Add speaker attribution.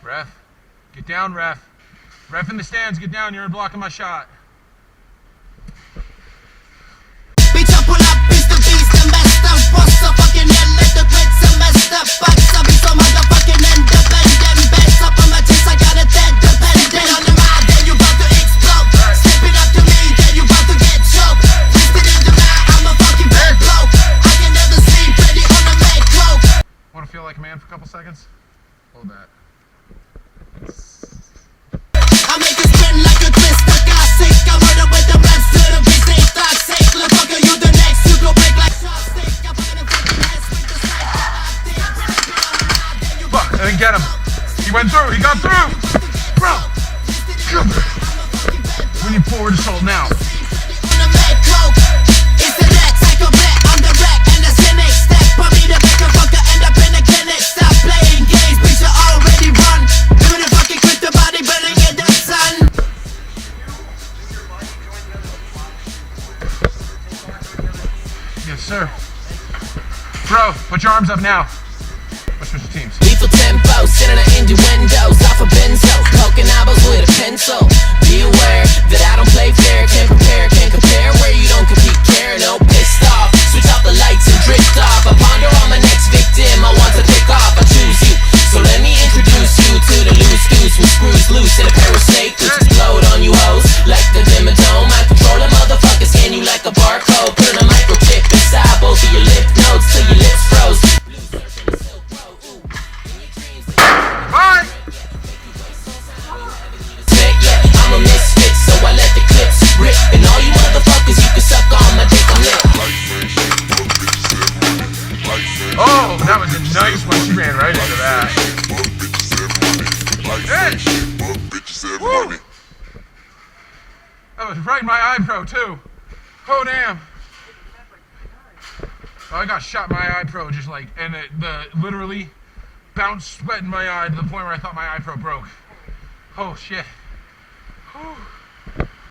Speaker 1: Ref, get down, ref. Ref in the stands, get down. You're blocking my shot. Want to feel like a man for a couple seconds? Hold that.
Speaker 2: I make it spin like a twist, I got sick. I murder with the reps to the beat, they toxic. Look, fucker, you the next, you go break like chopstick. I'm gonna fucking mess with the psycho.
Speaker 1: Fuck, I didn't get him. He went through, he got through! Bro! Come here. We need forward assault now.
Speaker 2: It's the next psycho bet, I'm the wreck, and the cynic step. Put me the baker, fucker, end up in a clinic. Stop playing games, bitch, you already run. Do the fucking quit the body, burning in the sun.
Speaker 1: Yes, sir. Bro, put your arms up now. Let's switch the teams.
Speaker 2: Lethal tempo, sitting in innuendos off a benzo, poking eyeballs with a pencil. Be aware that I don't play fair, can't prepare, can't compare. Where you don't compete, care, no pissed off. Switch off the lights and drift off. I ponder on my next victim, I want to pick off. I choose you, so let me introduce you to the loose goose with screws loose and a pair of snake which explode on you hoes like the Dimmadome. I control the motherfuckers, scan you like a barcode. Put a microchip inside both of your lip nodes till your lips froze.
Speaker 1: Bye!
Speaker 2: I'm a misfit, so I let the clips rip. And all you motherfuckers, you can suck on my dick, I'm lit.
Speaker 1: Oh, that was a nice one. She ran right into that. Bitch! Woo! That was right in my eye pro too. Oh damn. Oh, I got shot in my eye pro just like, and the literally bounced sweat in my eye to the point where I thought my eye pro broke. Oh shit. Whew.